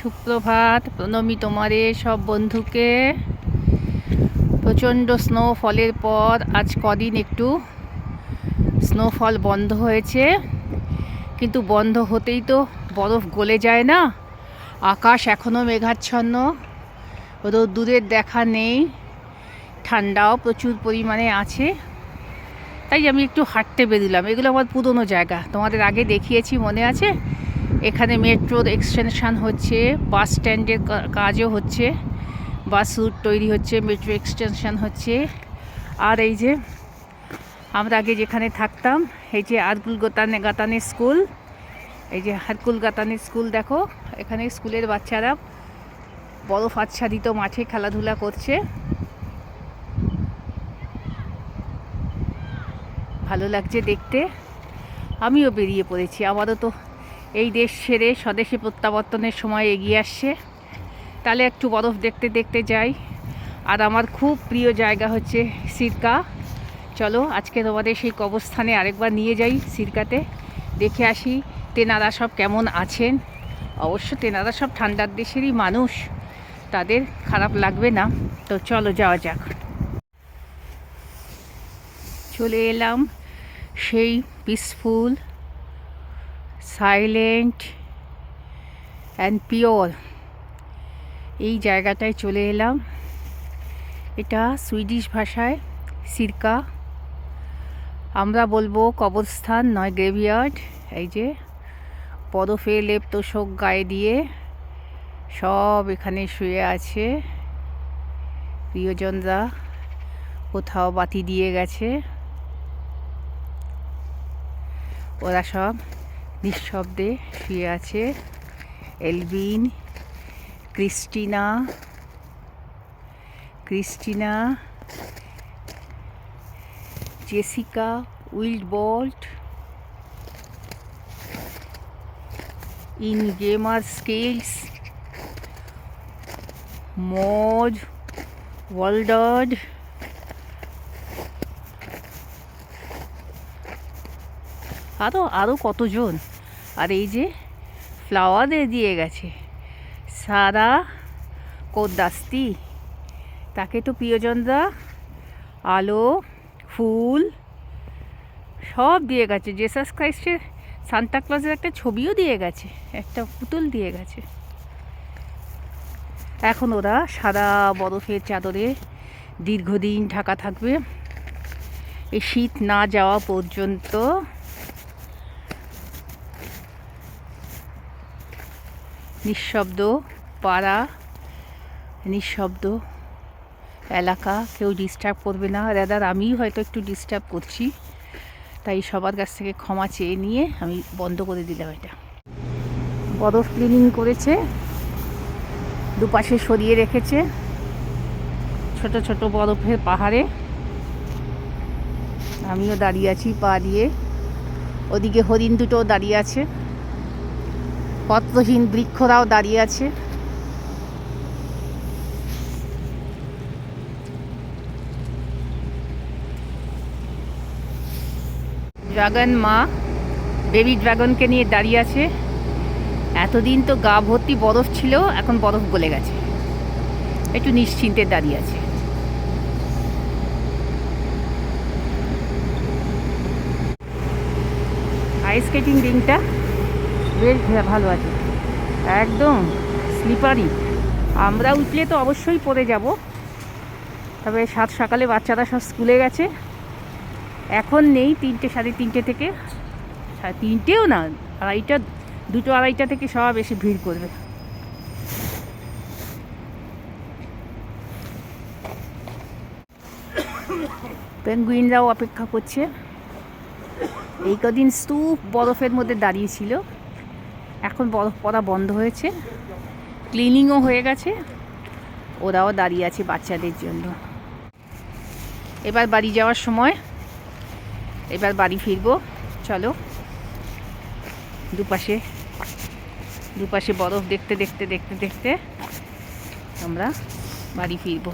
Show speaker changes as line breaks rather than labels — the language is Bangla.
সুপ্রভাত, প্রণমী তোমারে সব বন্ধুকে। প্রচণ্ড স্নোফলের পর আজ কদিন একটু স্নোফল বন্ধ হয়েছে, কিন্তু বন্ধ হতেই তো বরফ গলে যায় না। আকাশ এখনও মেঘাচ্ছন্ন, রোদ্দুরের দেখা নেই, ঠান্ডাও প্রচুর পরিমাণে আছে। তাই আমি একটু হাঁটতে বেরোলাম। এগুলো আমার পুরনো জায়গা, তোমাদের আগে দেখিয়েছি, মনে আছে? এখানে মেট্রোর এক্সটেনশান হচ্ছে, বাস স্ট্যান্ডের কাজও হচ্ছে, বাস রুট তৈরি হচ্ছে, মেট্রো এক্সটেনশান হচ্ছে। আর এই যে আমরা আগে যেখানে থাকতাম, এই যে হারকুল গাতানের স্কুল, এই যে হারকুল গাতানের স্কুল, দেখো এখানে স্কুলের বাচ্চারা বরফ আচ্ছাদিত মাঠে খেলাধুলা করছে। ভালো লাগছে দেখতে। আমিও বেরিয়ে পড়েছি, আমারও তো এই দেশ ছেড়ে স্বদেশে প্রত্যাবর্তনের সময় এগিয়ে আসছে। তাহলে একটু বরফ দেখতে দেখতে যাই। আর আমার খুব প্রিয় জায়গা হচ্ছে সিরকা। চলো আজকে তোমাদের সেই কবরস্থানে আরেকবার নিয়ে যাই, সিরকাতে দেখে আসি তেনারা সব কেমন আছেন। অবশ্য তেনারা সব ঠান্ডার দেশেরই মানুষ, তাদের খারাপ লাগবে না। তো চলো যাওয়া যাক। চলে এলাম সেই পিসফুল, সাইলেন্ট অ্যান্ড পিওর এই জায়গাটায় চলে এলাম। এটা সুইডিশ ভাষায় সিরকা, আমরা বলবো কবরস্থান নয়, গ্রেভইয়ার্ড। এই যে বরফে লেপ তোষক গায়ে দিয়ে সব এখানে শুয়ে আছে প্রিয়জনরা, কোথাও বাতি দিয়ে গেছে। ওরা সব নিঃশব্দে শুয়ে আছে। এলভিন, ক্রিস্টিনা, জেসিকা, উইল্ডবোল্ট, ইনগেমার স্কেলস, মজ, ওয়ালডার্ড, আরও কতজন। আর এই যে ফ্লাওয়ার দিয়ে গেছে সারা কোদাস্তি, তাকে তো প্রিয়জনরা আলো, ফুল সব দিয়ে গেছে। জেসাস ক্রাইস্টের, সান্তা ক্লজের একটা ছবিও দিয়ে গেছে, একটা পুতুল দিয়ে গেছে। এখন ওরা সাদা বরফের চাদরে দীর্ঘদিন ঢাকা থাকবে, এই শীত না যাওয়া পর্যন্ত। নিঃশব্দ পাড়া, নিঃশব্দ এলাকা, কেউ ডিস্টার্ব করবে না। রাদার আমি হয়তো একটু ডিস্টার্ব করছি, তাই সবার কাছ থেকে ক্ষমা চেয়ে নিয়ে আমি বন্ধ করে দিলাম এটা। বরফ ক্লিনিং করেছে, দুপাশে সরিয়ে রেখেছে ছোট ছোট বরফের পাহাড়ে। আমিও দাঁড়িয়ে আছি পা দিয়ে। ওদিকে হরিণ দুটো দাঁড়িয়ে আছে, পত্রহীন বৃক্ষরাও দাঁড়িয়ে আছে। ড্রাগন মা বেবি ড্রাগনকে নিয়ে দাঁড়িয়ে আছে। এতদিন তো গা ভর্তি বরফ ছিল, এখন বরফ গলে গেছে, একটু নিশ্চিন্তে দাঁড়িয়ে আছে। আইস স্কেটিং রিংটা বেশ ভালো আছে, একদম স্লিপারি। আমরা উঠলে তো অবশ্যই পড়ে যাব, তবে সাত সকালে বাচ্চারা সব স্কুলে গেছে, এখন নেই। 3টে সাড়ে 3টে থেকে, সাড়ে 3টেও না, আড়াইটা, 2টো আড়াইটা থেকে সব এসে ভিড় করবে। পেঙ্গুইনরাও অপেক্ষা করছে। এই কদিন স্তূপ বরফের মধ্যে দাঁড়িয়েছিল, এখন বরফ পড়া বন্ধ হয়েছে, ক্লিনিংও হয়ে গেছে, ওরাও দাঁড়িয়ে আছে বাচ্চাদের জন্য। এবার বাড়ি যাওয়ার সময়, এবার বাড়ি ফিরবো। চলো, দুপাশে বরফ দেখতে দেখতে আমরা বাড়ি ফিরবো।